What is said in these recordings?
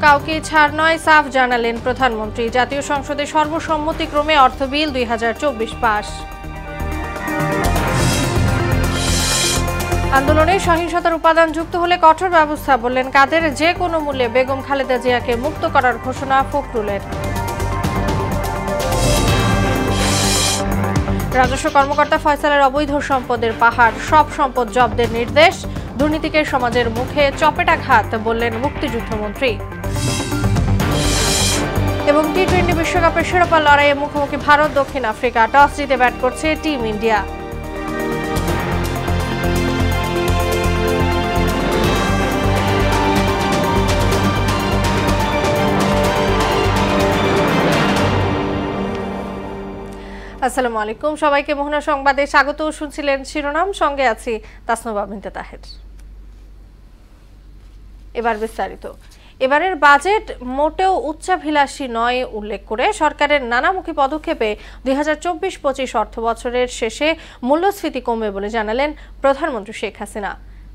কাউকে ছাড় নয়, সাফ জানালেন প্রধানমন্ত্রী। জাতীয় সংসদে সর্বসম্মতিক্রমে অর্থ বিল 2024 পাস। আন্দোলনে সহিংসতার উপাদান যুক্ত হলে কঠোর ব্যবস্থা, বললেন কাদের। যে কোনো মূল্যে বেগম খালেদা জিয়াকে মুক্ত করার ঘোষণা ফখরুলের। রাজস্ব কর্মকর্তা ফয়সালের অবৈধ সম্পদের পাহাড়, সব সম্পদ জব্দের নির্দেশ। দুর্নীতিকে সমাজের মুখে চপেটাঘাত, বললেন মুক্তিযুদ্ধমন্ত্রী। এবং টি-20 বিশ্বকাপের শিরোপা লড়াইয়ে মুখোমুখি ভারত দক্ষিণ আফ্রিকা। টস জিতে ব্যাট করছে টিম ইন্ডিয়া। আসসালামু আলাইকুম, সবাইকে মোহনা সংবাদে স্বাগত। শুনছিলেন শিরোনাম, সঙ্গে আছি তাসনুবা বিনতে তাহের। এবার বিস্তারিত। এবারের বাজেট মোটেও উচ্চাভিলাষী নয় উল্লেখ করে সরকারের নানামুখী পদক্ষেপে 2024-25 অর্থ বছরের শেষে মূল্যস্ফীতি কমবে বলে জানালেন প্রধানমন্ত্রী শেখ হাসিনা।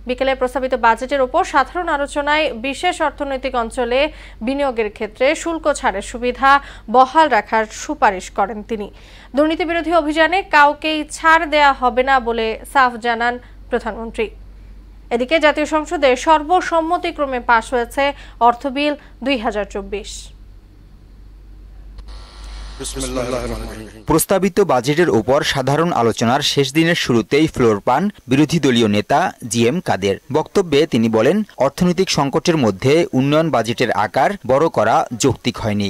বিকেলে প্রস্তাবিত বাজেটের ওপর সাধারণ আলোচনায় বিশেষ অর্থনৈতিক অঞ্চলে বিনিয়োগের ক্ষেত্রে শুল্ক ছাড়ের সুবিধা বহাল রাখার সুপারিশ করেন তিনি। দুর্নীতি বিরোধী অভিযানে কাউকেই ছাড় দেয়া হবে না বলে সাফ জানান প্রধানমন্ত্রী। এদিকে জাতীয় সংসদে সর্বসম্মতিক্রমে পাশ হয়েছে অর্থ বিল 2024। প্রস্তাবিত বাজেটের উপর সাধারণ আলোচনার শেষ দিনের শুরুতেই ফ্লোর পান বিরোধী দলীয় নেতা জিএম কাদের। বক্তব্যে তিনি বলেন, অর্থনৈতিক সংকটের মধ্যে উন্নয়ন বাজেটের আকার বড় করা যৌক্তিক হয়নি।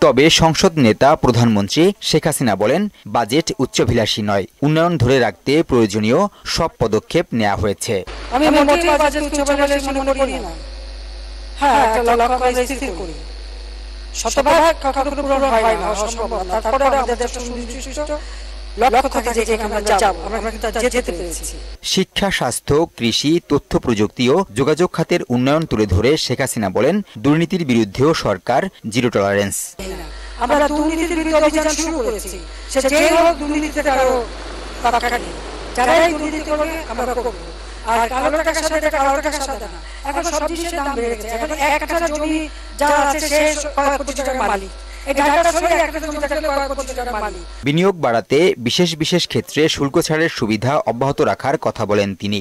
তবে সংসদ নেতা প্রধানমন্ত্রী শেখ হাসিনা বলেন, বাজেট উচ্চাভিলাষী নয়, উন্নয়ন ধরে রাখতে প্রয়োজনীয় সব পদক্ষেপ নেওয়া হয়েছে। শিক্ষা, স্বাস্থ্য, কৃষি, তথ্য প্রযুক্তি ও যোগাযোগ খাতের উন্নয়ন তুলে ধরে শেখ হাসিনা বলেন, দুর্নীতির বিরুদ্ধেও সরকার জিরো টলারেন্স। আমরা দুর্নীতির বিরুদ্ধে অভিযান শুরু করেছি। সে যেই হোক, দুর্নীতিতে কারো পাত্তা নেই। যারাই দুর্নীতি করবে আমরা করব। আর কালো টাকার সাথে কালো টাকার সাথে না। এখন সব জিনিসের দাম বেড়ে গেছে। এখন এক কাঠা জমি যা আছে সে কয়েক কোটি টাকার মালিক। বিনিয়োগ বাড়াতে বিশেষ বিশেষ ক্ষেত্রে শুল্ক ছাড়ের সুবিধা অব্যাহত রাখার কথা বলেন তিনি।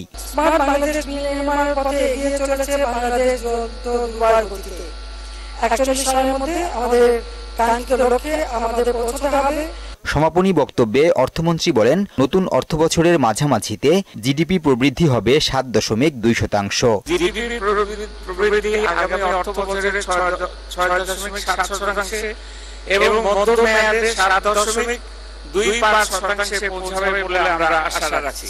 সমাপনী বক্তব্যে অর্থমন্ত্রী বলেন, নতুন অর্থবছরের মাঝামাঝিতে জিডিপি প্রবৃদ্ধি হবে 7.2%। জিডিপি প্রবৃদ্ধি আগামী অর্থবছরের 6.7% এবং মধ্যমেয়াদে 7.25% পৌঁছাবে বলে আমরা আশা রাখছি।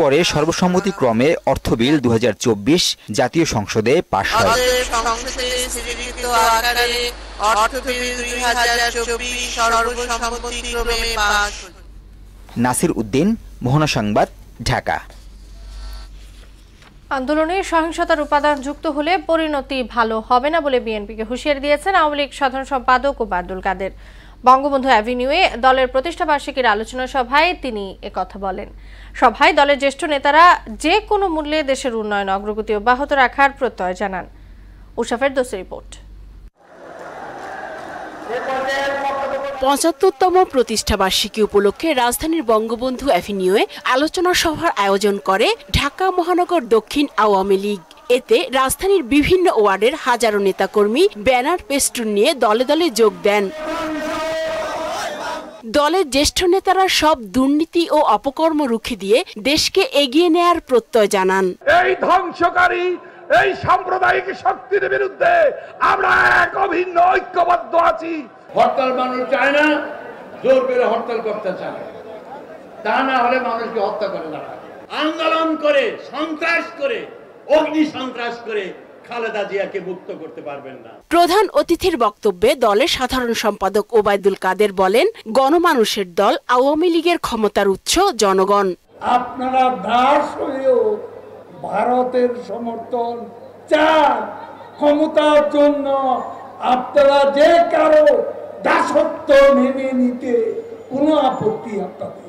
পরে সর্বসম্মতিক্রমে অর্থ বিল 2024 জাতীয় সংসদে পাশ হয়। নাসির উদ্দিন, মোহনা সংবাদ, ঢাকা। আন্দোলনে সহিংসতার উপাদান যুক্ত হলে পরিণতি ভালো হবে না বলে বিএনপিকে হুঁশিয়ারি দিয়েছেন আওয়ামী লীগ সাধারণ সম্পাদক ওবায়দুল কাদের। বঙ্গবন্ধু অ্যাভিনিউয়ে দলের প্রতিষ্ঠাবার্ষিকীর আলোচনা সভায় তিনি একথা বলেন। সভায় দলের জ্যেষ্ঠ নেতারা যে কোনো মূল্যে দেশের উন্নয়ন অগ্রগতি অব্যাহত রাখার প্রত্যয় জানান। উশাফের দোষ রিপোর্ট। ৭৫তম প্রতিষ্ঠাবার্ষিকী উপলক্ষে রাজধানীর বঙ্গবন্ধু অ্যাভিনিউয়ে আলোচনা সভার আয়োজন করে ঢাকা মহানগর দক্ষিণ আওয়ামী লীগ। এতে রাজধানীর বিভিন্ন ওয়ার্ডের হাজারো নেতাকর্মী ব্যানার পেস্টুন নিয়ে দলে দলে যোগ দেন। দলের জ্যেষ্ঠ নেতারা সব দুর্নীতি ও অপকর্ম রুখে দিয়ে দেশকে এগিয়ে নেয়ার প্রত্যয় জানান। এই ধ্বংসকারী এই সাম্প্রদায়িক শক্তির বিরুদ্ধে আমরা এক অভিন্ন ঐক্যবদ্ধ আছি। হরতাল মানুষ চায় না, জোর করে হরতাল করতে চায়, তা না হলে মানুষকে হত্যা করে না। আন্দোলন করে, সন্ত্রাস করে, অগ্নি সন্ত্রাস করে খালেদা জিয়াকে মুক্ত করতে পারবেন না। প্রধান অতিথির বক্তব্যে দলের সাধারণ সম্পাদক ওবায়দুল কাদের বলেন, গণমানুষের দল আওয়ামী লীগের ক্ষমতার উৎস জনগণ। আপনারা দাস হয়েও ভারতের সমর্থন চান, ক্ষমতার জন্য আপনারা যে কারো দাসত্ব মেনে নিতে কোনো আপত্তি আপনাদের।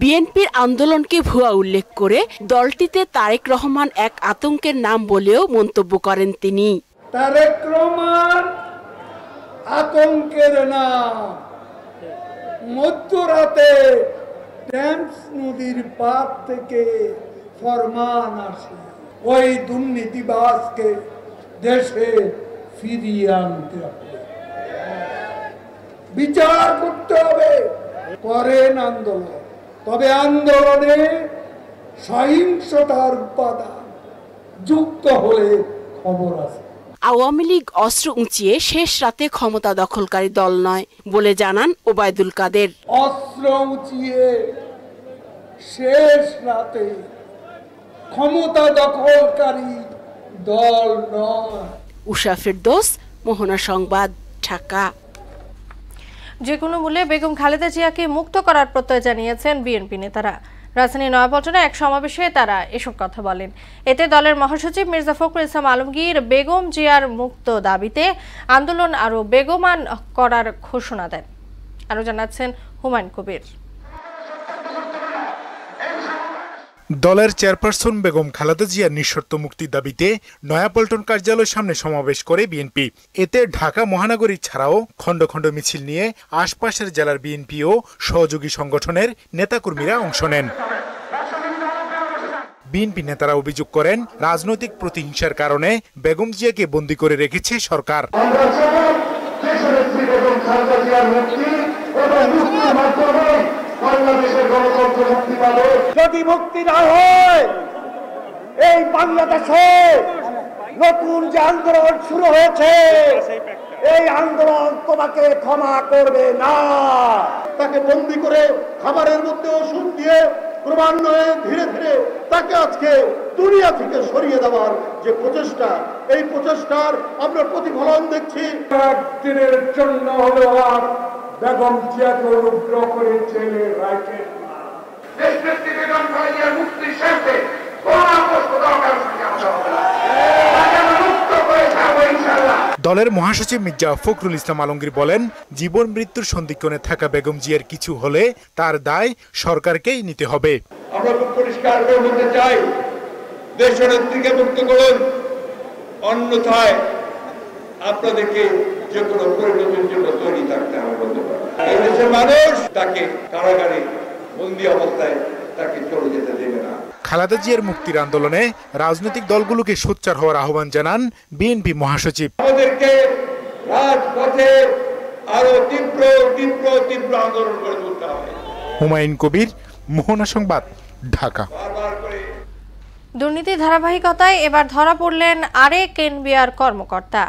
বিএনপির আন্দোলনকে ভুয়া উল্লেখ করে দলটিতে তারেক রহমান এক আতঙ্কের নাম বলেও মন্তব্য করেন তিনি। তারেক রহমান আতঙ্কের নাম। মধ্যরাতে টেমস নদীর পার থেকে ফরমান আসে ওই দুর্নীতিবাজকে দেশে ফিরিয়ে আনতে হবে, বিচার করতে হবে। করেন আন্দোলন, তবে আন্দোলনে সহিংসতার উপাদান যুক্ত হলে খবর আছে। আওয়ামী লীগ অস্ত্র উঁচিয়ে শেষ রাতে ক্ষমতা দখলকারী দল নয় বলে জানান ওবায়দুল কাদের। অস্ত্র উঁচিয়ে শেষ রাতে ক্ষমতা দখলকারী দল নয়। উষা ফেরদৌস, মোহনা সংবাদ, ঢাকা। যে কোনো মূল্যে বেগম খালেদা জিয়াকে মুক্ত করার প্রত্যয় জানিয়েছেন বিএনপি নেতারা। রাজধানীর নয়াপল্টনে এক সমাবেশে তারা এসব কথা বলেন। এতে দলের মহাসচিব মির্জা ফখরুল ইসলাম আলমগীর বেগম জিয়ার মুক্ত দাবিতে আন্দোলন আরও বেগবান করার ঘোষণা দেন। আরও জানাচ্ছেন হুমায়ুন কবির। দলের চেয়ারপারসন বেগম খালেদা জিয়ার নিঃশর্ত মুক্তির দাবিতে নয়াপল্টন কার্যালয়ের সামনে সমাবেশ করে বিএনপি। এতে ঢাকা মহানগরী ছাড়াও খণ্ড খণ্ড মিছিল নিয়ে আশপাশের জেলার বিএনপি ও সহযোগী সংগঠনের নেতাকর্মীরা অংশ নেন। বিএনপি নেতারা অভিযোগ করেন, রাজনৈতিক প্রতিহিংসার কারণে বেগম জিয়াকে বন্দী করে রেখেছে সরকার। যদি মুক্তি না হয়, এই বাংলাদেশে নতুন যে আন্দোলন শুরু হয়েছে, এই আন্দোলন তোমাকে ক্ষমা করবে না। তাকে বন্দি করে খাবারের মধ্যে ওষুধ দিয়ে ক্রমান্বয়ে ধীরে ধীরে তাকে আজকে দুনিয়া থেকে সরিয়ে দেওয়ার যে প্রচেষ্টা, এই প্রচেষ্টার আমরা প্রতিফলন দেখছি। একদিনের জন্য হলো আর বেগম জিয়াকে অনুগ্রহ করে জেলে রাখেন না। দেশনেত্রী বেগম খালেদা জিয়ার মুক্তির স্বার্থে কোনো কষ্ট দরকার দলের মহাসচিব মির্জা ফখরুল ইসলাম আলমগীর বলেন, জীবন মৃত্যুর সন্ধিক্ষণে থাকা বেগম জিয়ার কিছু হলে তার দায় সরকারকেই নিতে হবে। আমরা খুব পরিষ্কার করে বলতে চাই, দেশনেত্রীকে মুক্ত করুন, অন্যথায় আপনাদেরকে যে কোনো পরিণতির জন্য তৈরি থাকতে হবে। বলতে পারেন এই দেশের মানুষ তাকে কারাগারে বন্দী অবস্থায় তাকে চলে যেতে দেবে না। খালেদা জিয়ার মুক্তির আন্দোলনে রাজনৈতিক দলগুলোকে সোচ্চার হওয়ার আহ্বান জানান বিএনপি মহাসচিব। আমাদেরকে রাজপথে আরো তীব্র তীব্র তীব্র আন্দোলন করে তুলতে হবে। হুমায়ুন কবির, মোহনা সংবাদ, ঢাকা। দুর্নীতি ধারাবাহিকতায় এবার ধরা পড়লেন আরেক এনবিআর কর্মকর্তা।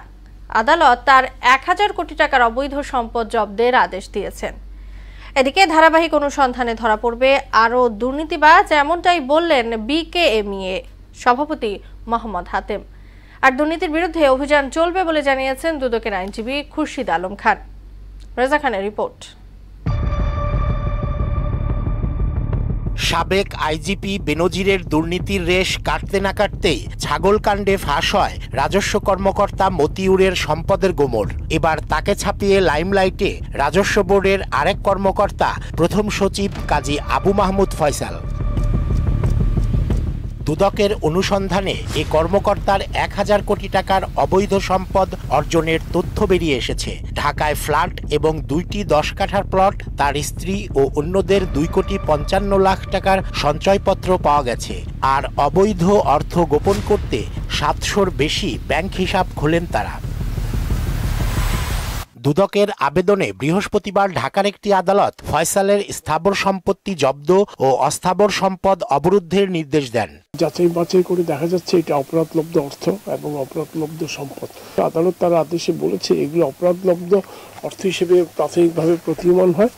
আদালত তার 1000 কোটি টাকার অবৈধ সম্পদ জব্দের আদেশ দিয়েছেন। এদিকে ধারাবাহিক অনুসন্ধানে ধরা পড়বে আরও দুর্নীতিবাজ, এমনটাই বললেন বিকেএমইএ সভাপতি মোহাম্মদ হাতেম। আর দুর্নীতির বিরুদ্ধে অভিযান চলবে বলে জানিয়েছেন দুদকের আইনজীবী খুরশিদ আলম খান। রেজা খানের রিপোর্ট। সাবেক আইজিপি বেনজিরের দুর্নীতির রেশ কাটতে না কাটতেই ছাগলকাণ্ডে ফাঁস হয় রাজস্ব কর্মকর্তা মতিউরের সম্পদের গোমর। এবার তাকে ছাপিয়ে লাইমলাইটে রাজস্ব বোর্ডের আরেক কর্মকর্তা প্রথম সচিব কাজী আবু মাহমুদ ফয়সাল। দুদকের অনুসন্ধানে এই কর্মকর্তার 1000 কোটি টাকার অবৈধ সম্পদ অর্জনের তথ্য বেরিয়ে এসেছে। ঢাকায় ফ্ল্যাট এবং 2টি 10 কাঠার প্লট, তার স্ত্রী ও অন্যদের 2,55 লাখ টাকার সঞ্চয়পত্র পাওয়া গেছে। আর অবৈধ অর্থ গোপন করতে 700-র বেশি ব্যাংক হিসাব খোলেন তারা। দুদকের আবেদনে বৃহস্পতিবার ঢাকার একটি আদালত ফয়সালের স্থাবর সম্পত্তি জব্দ ও অস্থাবর সম্পদ অবরুদ্ধের নির্দেশ দেন। যাচাই বাছাই করে দেখা যাচ্ছে এটা অপরাধলব্ধ অর্থ এবং অপরাধলব্ধ সম্পদ। আদালত তার আদেশে বলেছে এগুলো অপরাধলব্ধ অর্থ হিসেবে প্রাথমিকভাবে প্রতীয়মান হয়।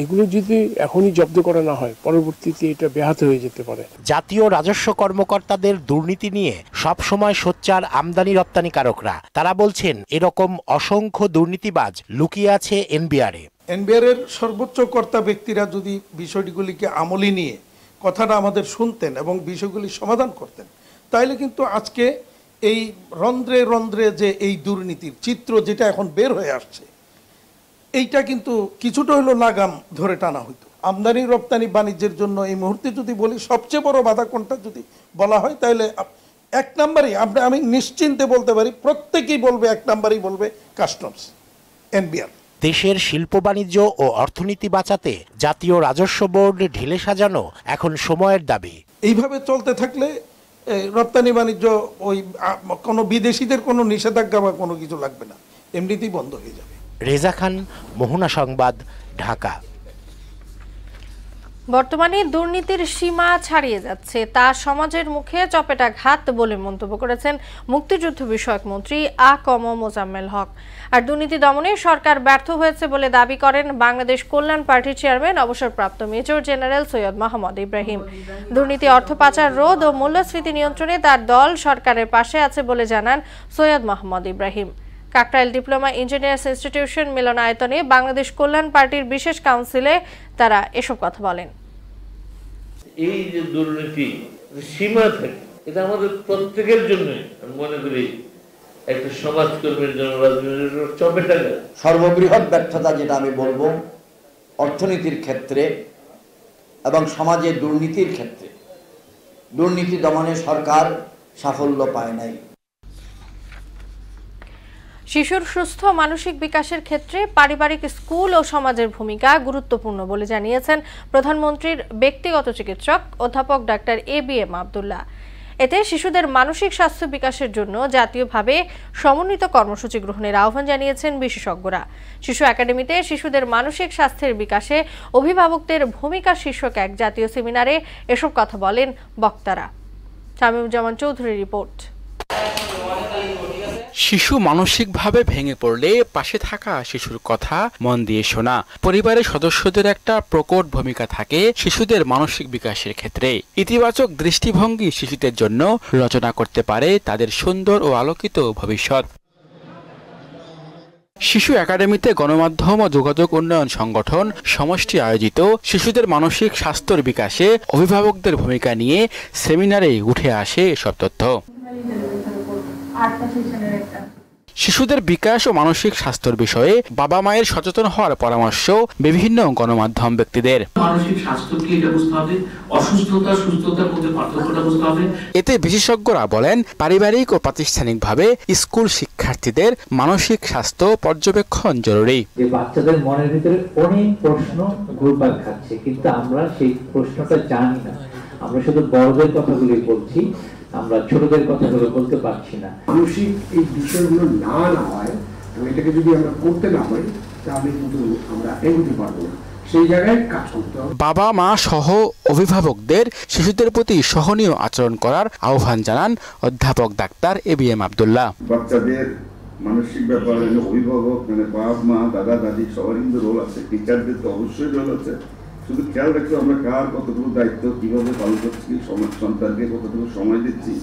এগুলো যদি এখনই জব্দ করা না হয়, পরবর্তীতে এটা ব্যাহত হয়ে যেতে পারে। জাতীয় রাজস্ব কর্মকর্তাদের দুর্নীতি নিয়ে সব সময় সোচ্চার আমদানি রপ্তানিকারকরা। তারা বলছেন এরকম অসংখ্য দুর্নীতিবাজ লুকিয়ে আছে এনবিআরে। এনবিআরের সর্বোচ্চ কর্তা ব্যক্তিরা যদি বিষয়গুলিকে আমলে নিয়ে কথাটা আমাদের শুনতেন এবং বিষয়গুলি সমাধান করতেন, তাইলে কিন্তু আজকে এই রন্ধ্রে রন্ধ্রে যে এই দুর্নীতির চিত্র যেটা এখন বের হয়ে আসছে, এইটা কিন্তু কিছুটা হলো লাগাম ধরে টানা হইতো। আমদানি রপ্তানি বাণিজ্যের জন্য এই মুহূর্তে যদি বলি সবচেয়ে বড় বাধা কোনটা যদি বলা হয়, তাহলে এক নম্বরই আমি নিশ্চিন্তে বলতে পারি, প্রত্যেকেই বলবে এক নম্বরই বলবে কাস্টমস, এনবিআর। দেশের শিল্প বাণিজ্য ও অর্থনীতি বাঁচাতে জাতীয় রাজস্ব বোর্ড ঢেলে সাজানো এখন সময়ের দাবি। এইভাবে চলতে থাকলে রপ্তানি বাণিজ্য ওই কোনো বিদেশিদের কোনো নিষেধাজ্ঞা বা কোনো কিছু লাগবে না, এমনিতেই বন্ধ হয়ে যাবে। রেজা খান, মোহনা সংবাদ, ঢাকা। বর্তমানে দুর্নীতির সীমা ছাড়িয়ে যাচ্ছে, তা সমাজের মুখে চপেটাঘাত বলে মন্তব্য করেছেন মুক্তিযুদ্ধ বিষয়ক মন্ত্রী আ ক ম মোজাম্মেল হক। আর দুর্নীতি দমনে সরকার ব্যর্থ হয়েছে বলে দাবি করেন বাংলাদেশ কল্যাণ পার্টির চেয়ারম্যান অবসরপ্রাপ্ত মেজর জেনারেল সৈয়দ মোহাম্মদ ইব্রাহিম। দুর্নীতি, অর্থ পাচার রোধ ও মূল্যস্ফীতি নিয়ন্ত্রণে তার দল সরকারের পাশে আছে বলে জানান Syed Mohammad Ibrahim. Kakrail diploma engineers institution মিলনায়তনে বাংলাদেশ কল্যাণ পার্টির বিশেষ কাউন্সিলে তারা এসব কথা বলেন। এই যে দুর্নীতি সীমা থাকে, এটা আমাদের প্রত্যেকের জন্য, আমি মনে করি একটা সমাজকর্মীর জন্য, রাজনীতির চপেটাঘাত। সর্ববৃহৎ ব্যর্থতা যেটা আমি বলবো অর্থনীতির ক্ষেত্রে এবং সমাজে দুর্নীতির ক্ষেত্রে, দুর্নীতি দমনে সরকার সাফল্য পায় নাই। শিশুর সুস্থ মানসিক বিকাশের ক্ষেত্রে পারিবারিক স্কুল ও সমাজের ভূমিকা গুরুত্বপূর্ণ বলে জানিয়েছেন প্রধানমন্ত্রীর ব্যক্তিগত চিকিৎসক অধ্যাপক ডাক্তার ABM আব্দুল্লাহ। এতে শিশুদের মানসিক স্বাস্থ্য বিকাশের জন্য জাতীয়ভাবে সমন্বিত কর্মসূচি গ্রহণের আহ্বান জানিয়েছেন বিশেষজ্ঞরা। শিশু একাডেমিতে শিশুদের মানসিক স্বাস্থ্যের বিকাশে অভিভাবকদের ভূমিকা শীর্ষক এক জাতীয় সেমিনারে এসব কথা বলেন বক্তারা। শামীমুজ্জামান চৌধুরীর রিপোর্ট। শিশু মানসিকভাবে ভেঙে পড়লে পাশে থাকা শিশুর কথা মন দিয়ে শোনা, পরিবারের সদস্যদের একটা প্রকট ভূমিকা থাকে শিশুদের মানসিক বিকাশের ক্ষেত্রে। ইতিবাচক দৃষ্টিভঙ্গি শিশুদের জন্য রচনা করতে পারে তাদের সুন্দর ও আলোকিত ভবিষ্যৎ। শিশু একাডেমিতে গণমাধ্যম ও যোগাযোগ উন্নয়ন সংগঠন সমষ্টি আয়োজিত শিশুদের মানসিক স্বাস্থ্যের বিকাশে অভিভাবকদের ভূমিকা নিয়ে সেমিনারে উঠে আসে এসব তথ্য। শিশুদের বিকাশ ও মানসিক স্বাস্থ্যের বিষয়ে বাবা মায়ের সচেতন হওয়ার পরামর্শ বিভিন্ন গণমাধ্যম ব্যক্তিদের। মানসিক স্বাস্থ্য কি এটা বুঝতে হবে, অসুস্থতা সুস্থতার মধ্যে পার্থক্যটা বুঝতে হবে। এতে বিশেষজ্ঞরা বলেন পারিবারিক ও প্রাতিষ্ঠানিকভাবে স্কুল শিক্ষার্থীদের মানসিক স্বাস্থ্য পর্যবেক্ষণ জরুরি। যে বাচ্চাদের মনের ভিতরে অনেক প্রশ্ন ঘুরপাক খাচ্ছে, কিন্তু আমরা সেই প্রশ্নটা জানি না, আমরা শুধু বড়দের কথাগুলি বলছি, আমরা ছোটদের কথাগুলো বলতে পারছি না। মানসিক এই বিষয়গুলো না হয় এবং এটাকে যদি আমরা করতে না পারি তাহলে কিন্তু আমরা এগোতে পারবো না, সেই জায়গায় কাজ করতে হবে। বাবা মা সহ অভিভাবকদের শিশুদের প্রতি সহনীয় আচরণ করার আহ্বান জানান অধ্যাপক ডাক্তার ABM আব্দুল্লাহ। বাচ্চাদের মানসিক ব্যাপারে অভিভাবক মানে বাবা মা দাদা দাদি সবারই কিন্তু রোল আছে, টিচারদের তো অবশ্যই রোল আছে। শুধু খেয়াল রাখতে আমরা কার কতটুকু দায়িত্ব কিভাবে পালন করছি, সন্তানকে কতটুকু সময় দিচ্ছি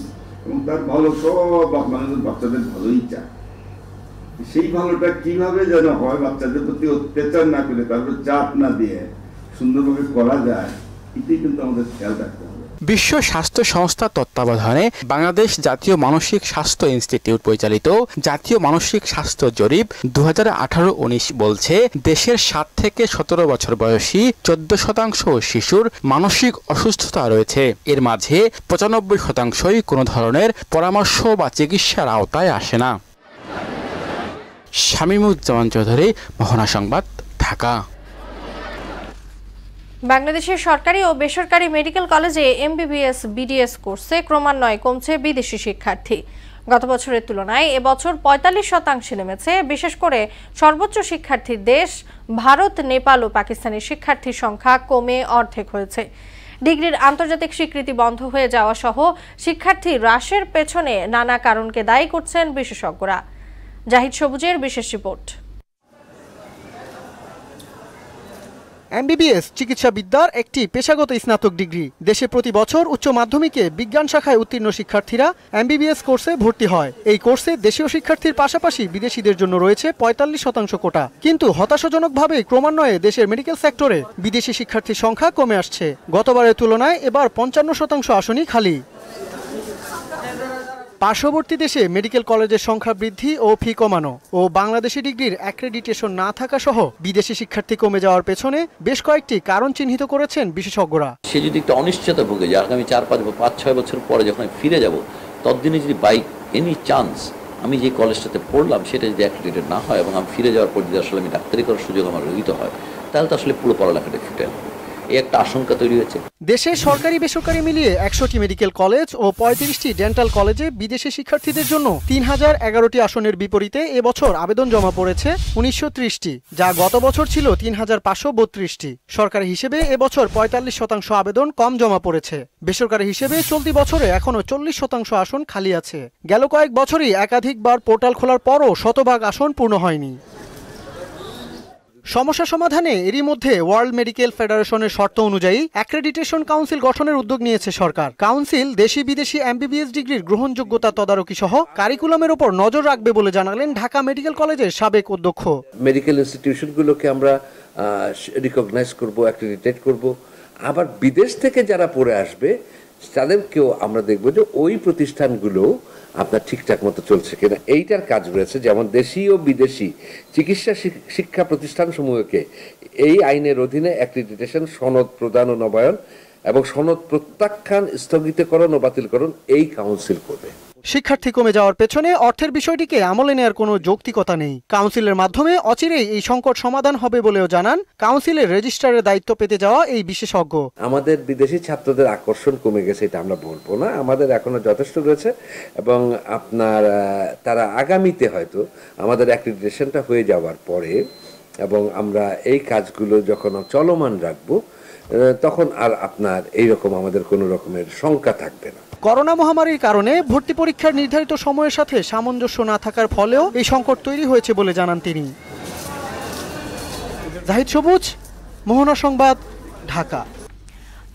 এবং তার ভালো, সব মানুষ বাচ্চাদের ভালোই চায়। সেই ভালোটা কিভাবে যেন হয়, বাচ্চাদের প্রতি অত্যাচার না করে, তারপরে চাপ না দিয়ে সুন্দরভাবে করা যায়, এটাই কিন্তু আমাদের খেয়াল রাখতে হবে। বিশ্ব স্বাস্থ্য সংস্থার তত্ত্বাবধানে বাংলাদেশ জাতীয় মানসিক স্বাস্থ্য ইনস্টিটিউট পরিচালিত জাতীয় মানসিক স্বাস্থ্য জরিপ 2018-19 বলছে দেশের 7 থেকে 17 বছর বয়সী 14% শিশুর মানসিক অসুস্থতা রয়েছে। এর মাঝে 95%ই কোনো ধরনের পরামর্শ বা চিকিৎসার আওতায় আসে না। শামীমুজ্জামান চৌধুরী, মোহনা সংবাদ, ঢাকা। বাংলাদেশের সরকারি ও বেসরকারি মেডিকেল কলেজে MBBS BDS কোর্সে ক্রমান্বয়ে কমছে বিদেশি শিক্ষার্থী। গত বছরের তুলনায় এবছর 45% নেমেছে। বিশেষ করে সর্বোচ্চ শিক্ষার্থীর দেশ ভারত, নেপাল ও পাকিস্তানের শিক্ষার্থীর সংখ্যা কমে অর্ধেক হয়েছে। ডিগ্রির আন্তর্জাতিক স্বীকৃতি বন্ধ হয়ে যাওয়া সহ শিক্ষার্থী হ্রাসের পেছনে নানা কারণকে দায়ী করছেন বিশেষজ্ঞরা। জাহিদ সবুজের বিশেষ রিপোর্ট। MBBS চিকিৎসাবিদ্যার একটি পেশাগত স্নাতক ডিগ্রি। দেশে প্রতি বছর উচ্চ মাধ্যমিকে বিজ্ঞান শাখায় উত্তীর্ণ শিক্ষার্থীরা MBBS কোর্সে ভর্তি হয়। এই কোর্সে দেশীয় শিক্ষার্থীর পাশাপাশি বিদেশিদের জন্য রয়েছে 45% কোটা। কিন্তু হতাশাজনকভাবে ক্রমান্বয়ে দেশের মেডিকেল সেক্টরে বিদেশি শিক্ষার্থীর সংখ্যা কমে আসছে। গতবারের তুলনায় এবার 55% আসনই খালি। পার্শ্ববর্তী দেশে মেডিকেল কলেজের সংখ্যা বৃদ্ধি ও ফি কমানো ও বাংলাদেশি ডিগ্রির অ্যাক্রেডিটেশন না থাকা সহ বিদেশি শিক্ষার্থী কমে যাওয়ার পেছনে বেশ কয়েকটি কারণ চিহ্নিত করেছেন বিশেষজ্ঞরা। সে যদি একটা অনিশ্চয়তা ভোগে যে আগামী 4-5-6 বছর পরে যখন আমি ফিরে যাব, ততদিনে যদি বাই এনি চান্স আমি যে কলেজটাতে পড়লাম সেটা যদি অ্যাক্রেডিটেড না হয় এবং আমি ফিরে যাওয়ার পর যদি আসলে আমি ডাক্তারি করার সুযোগ আমার রহিত হয়, তাহলে তো আসলে পুরো পড়ালেখাটা ফুটে এই একটা আশঙ্কা তৈরি হয়েছে। দেশে সরকারি বেসরকারি মিলিয়ে 100টি মেডিকেল কলেজ ও 35টি ডেন্টাল কলেজে বিদেশি শিক্ষার্থীদের জন্য 3011টি আসনের বিপরীতে এবছর আবেদন জমা পড়েছে 1930টি, যা গত বছর ছিল 3532টি। সরকারি হিসেবে এবছর 45% আবেদন কম জমা পড়েছে। বেসরকারি হিসেবে চলতি বছরে এখনো 40% আসন খালি আছে। গেল কয়েক বছরই একাধিকবার পোর্টাল খোলার পরও শতভাগ আসন পূর্ণ হয়নি। সমস্যা সমাধানে এরই মধ্যে ওয়ার্ল্ড মেডিকেল ফেডারেশনের শর্ত অনুযায়ী অ্যাক্রেডিটেশন কাউন্সিল গঠনের উদ্যোগ নিয়েছে সরকার। কাউন্সিল দেশি বিদেশি এমবিবিএস ডিগ্রির গ্রহণযোগ্যতা তদারকি সহ কারিকুলামের উপর নজর রাখবে বলে জানালেন ঢাকা মেডিকেল কলেজের সাবেক অধ্যক্ষ। মেডিকেল ইনস্টিটিউশনগুলোকে আমরা রিকগনাইজ করব, অ্যাক্রেডিটেট করব, আবার বিদেশ থেকে যারা পড়ে আসবে তাদেরকেও আমরা দেখব যে ওই প্রতিষ্ঠানগুলো আপনার ঠিকঠাক মতো চলছে কিনা, এইটার কাজ রয়েছে। যেমন দেশি ও বিদেশি চিকিৎসা শিক্ষা প্রতিষ্ঠানসমূহকে এই আইনের অধীনে অ্যাক্রেডিটেশন সনদ প্রদান ও নবায়ন এবং সনদ প্রত্যাখ্যান, স্থগিতকরণ ও বাতিলকরণ এই কাউন্সিল করবে। শিক্ষার্থী কমে যাওয়ার পেছনে অর্থের বিষয়টিকে আমলে নেওয়ার কোনো যৌক্তিকতা নেই। কাউন্সিলের মাধ্যমে অচিরেই এই সংকট সমাধান হবে বলেও জানান কাউন্সিলের রেজিস্ট্রারের দায়িত্ব পেতে যাওয়া এই বিশেষজ্ঞ। আমাদের বিদেশি ছাত্রদের আকর্ষণ কমে গেছে এটা আমরা বলবো না, আমাদের এখনো যথেষ্ট রয়েছে এবং আপনার তারা আগামীতে হয়তো আমাদের অ্যাক্রেডিটেশনটা হয়ে যাওয়ার পরে এবং আমরা এই কাজগুলো যখন চলমান রাখবো তখন আর আপনার এইরকম আমাদের কোনো রকমের শঙ্কা থাকবে না। করোনা মহামারীর কারণে ভর্তি পরীক্ষার নির্ধারিত সময়ের সাথে সামঞ্জস্য না থাকার ফলেও এই সংকট তৈরি হয়েছে বলে জানান তিনি। জাহিদ সবুজ, মোহনা সংবাদ, ঢাকা।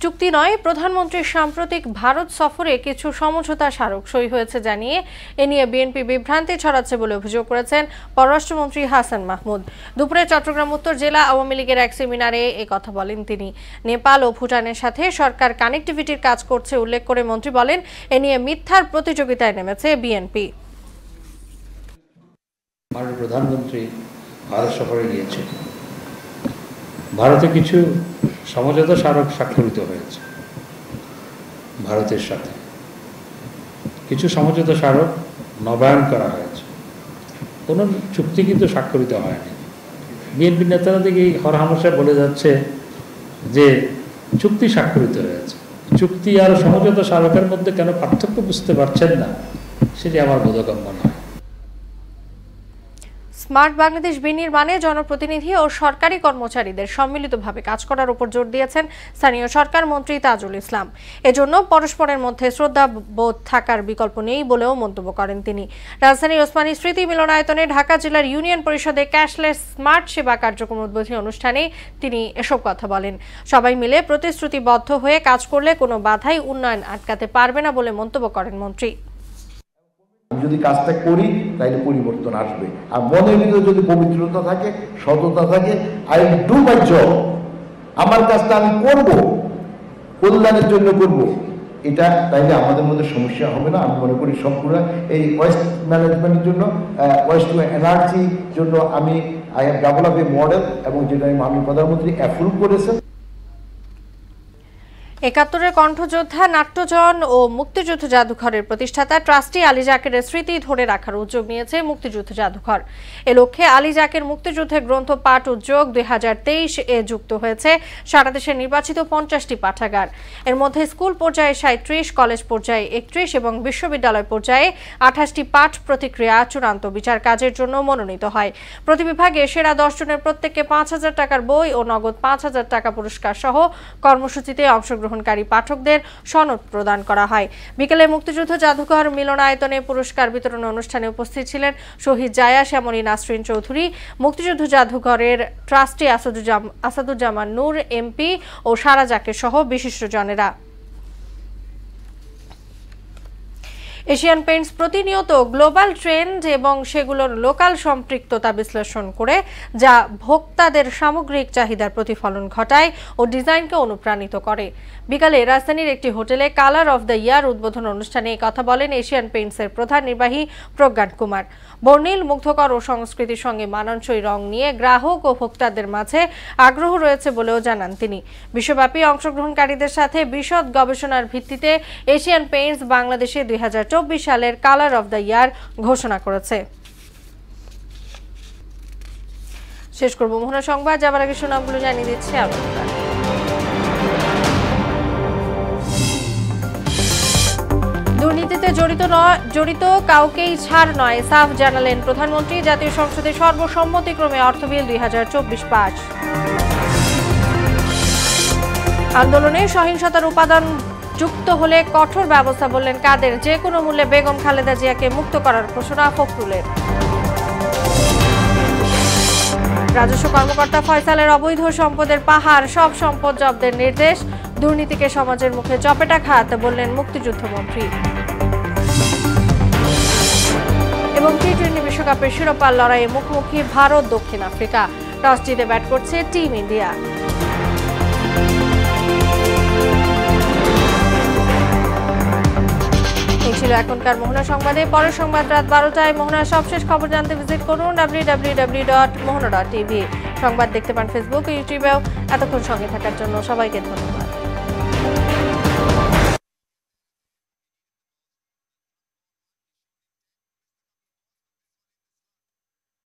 চুক্তি নয়, প্রধানমন্ত্রীর সাম্প্রতিক ভারত সফরে কিছু সমঝোতা স্মারক সই হয়েছে জানিয়ে এ নিয়ে বিএনপি বিভ্রান্তি ছড়াচ্ছে বলে অভিযোগ করেছেন পররাষ্ট্রমন্ত্রী হাসান মাহমুদ। দুপুরে চট্টগ্রাম উত্তর জেলা আওয়ামী লীগের এক সেমিনারে এ কথা বলেন তিনি। নেপাল ও ভুটানের সাথে সরকার কানেক্টিভিটির কাজ করছে উল্লেখ করে মন্ত্রী বলেন, এ নিয়ে মিথ্যার প্রতিযোগিতায় নেমেছে বিএনপি। মাননীয় প্রধানমন্ত্রী ভারত সফরে গিয়েছে, ভারতে কিছু সমঝোতা স্মারক স্বাক্ষরিত হয়েছে ভারতের সাথে, কিছু সমঝোতা স্মারক নবায়ন করা হয়েছে, কোনো চুক্তি কিন্তু স্বাক্ষরিত হয়নি। বিএনপি নেতারা দিকে এই হরহামেশা বলে যাচ্ছে যে চুক্তি স্বাক্ষরিত হয়েছে। চুক্তি আর সমঝোতা স্মারকের মধ্যে কেন পার্থক্য বুঝতে পারছেন না, সেটি আমার বোধগম্য নয়। স্মার্ট বাংলাদেশ বিনির্মাণে জনপ্রতিনিধি ও সরকারি কর্মচারীদের সম্মিলিতভাবে কাজ করার উপর জোর দিয়েছেন স্থানীয় সরকার মন্ত্রী তাজুল ইসলাম। এজন্য পরস্পরের মধ্যে শ্রদ্ধাবোধ থাকার বিকল্প নেই বলেও মন্তব্য করেন তিনি। রাজধানীর ওসমানী স্মৃতি মিলনায়তনে ঢাকা জেলার ইউনিয়ন পরিষদে ক্যাশলেস স্মার্ট সেবা কার্যক্রম উদ্বোধনী অনুষ্ঠানে তিনি এসব কথা বলেন। সবাই মিলে প্রতিশ্রুতিবদ্ধ হয়ে কাজ করলে কোনো বাধাই উন্নয়ন আটকাতে পারবে না বলে মন্তব্য করেন মন্ত্রী। যদি কাজটা করি তাহলে পরিবর্তন আসবে, আর মনের ভিতরে যদি পবিত্রতা থাকে, সততা থাকে, আই ডু মাই জব, আমার কাজটা আমি করব, কল্যাণের জন্য করব, এটা তাইলে আমাদের মধ্যে সমস্যা হবে না। আমি মনে করি সম্পূর্ণ এই ওয়েস্ট ম্যানেজমেন্টের জন্য, ওয়েস্ট টু এনার্জির জন্য আমি I have develop a model এবং যেটা মাননীয় প্রধানমন্ত্রী অ্যাপ্রুভ করেছেন। ৭১-এর কণ্ঠযোদ্ধা, নাট্যজন ও মুক্তিযুদ্ধ জাদুঘরের প্রতিষ্ঠাতা ট্রাস্টি আলী জাকেরের স্মৃতি ধরে রাখার উদ্যোগ নিয়েছে মুক্তিযুদ্ধ জাদুঘর। এ লক্ষ্যে আলী জাকের মুক্তিযুদ্ধের গ্রন্থ পাঠ উদ্যোগ 2023-এ যুক্ত হয়েছে সারা দেশের নির্বাচিত 50টি পাঠাগার। এর মধ্যে স্কুল পর্যায়ে 37, কলেজ পর্যায়ে 31 এবং বিশ্ববিদ্যালয় পর্যায়ে 28টি পাঠ প্রতিক্রিয়া চূড়ান্ত বিচার কাজের জন্য মনোনীত হয়। প্রতি বিভাগে সেরা 10 জনের প্রত্যেককে 5,000 টাকার বই ও নগদ 5,000 টাকা পুরস্কার সহ কর্মসূচিতে অংশগ্রহণকারী পাঠকদের সনদ প্রদান করা হয়। বিকেলে মুক্তিযুদ্ধ জাদুঘর মিলনায়তনে পুরস্কার বিতরণ অনুষ্ঠানে উপস্থিত ছিলেন শহীদ জায়া শ্যামলী নাসরিন চৌধুরী, মুক্তিযুদ্ধ জাদুঘরের ট্রাস্টি আসাদুজ্জামান নূর এমপি ও সারা জাকের সহ বিশিষ্টজনেরা। এশিয়ান পেইন্টস প্রতিনিয়ত গ্লোবাল ট্রেন্ড এবং সেগুলোর লোকাল সম্পৃক্ততা বিশ্লেষণ করে যা ভোক্তাদের সামগ্রিক চাহিদার প্রতিফলন ঘটায় ও ডিজাইনকে অনুপ্রাণিত করে। বিকালে রাজধানীর একটি হোটেলে কালার অফ দ্য ইয়ার উদ্বোধন অনুষ্ঠানে এই কথা বলেন এশিয়ান পেইন্টসের প্রধান নির্বাহী প্রজ্ঞান কুমার। বর্ণিল, মুগ্ধকর ও সংস্কৃতির সঙ্গে মানানসই রং নিয়ে গ্রাহক ও ভোক্তাদের মাঝে আগ্রহ রয়েছে বলেও জানান তিনি। বিশ্বব্যাপী অংশগ্রহণকারীদের সাথে বিশদ গবেষণার ভিত্তিতে এশিয়ান পেইন্টস বাংলাদেশে 2024 সালের কালার অফ দ্য ইয়ার ঘোষণা করেছে। শেষ করব মোহনা সংবাদ, যাবার আগে শোনামগুলো জানিয়ে দিচ্ছি আপনারা। দুর্নীতিতে জড়িত কাউকেই ছাড় নয়, সাফ জানালেন প্রধানমন্ত্রী। জাতীয় সংসদে সর্বসম্মতিক্রমে অর্থ বিল 2024 পাস। আন্দোলনে সহিংসতার উপাদান যুক্ত হলে কঠোর ব্যবস্থা বললেন কাদের। যে কোনো মূল্যে বেগম খালেদা জিয়াকে মুক্ত করার ঘোষণা ফখরুলের। রাজস্ব কর্মকর্তা ফয়সালের অবৈধ সম্পদের পাহাড়, সব সম্পদ জব্দের নির্দেশ। দুর্নীতিকে সমাজের মুখে চপেটাঘাত বললেন মুক্তিযুদ্ধমন্ত্রী। এবং টি-20 বিশ্বকাপের শিরোপার লড়াইয়ে মুখোমুখি ভারত দক্ষিণ আফ্রিকা। টস জিতে ব্যাট করছে টিম ইন্ডিয়া। এই ছিল এখনকার মোহনা সংবাদে। পরের সংবাদ রাত 12টায়। মোহনার সবশেষ খবর জানতে ভিজিট করুন www.mohana.tv। সংবাদ দেখতে পান ফেসবুক ও ইউটিউবেও। এতক্ষণ সঙ্গে থাকার জন্য সবাইকে ধন্যবাদ।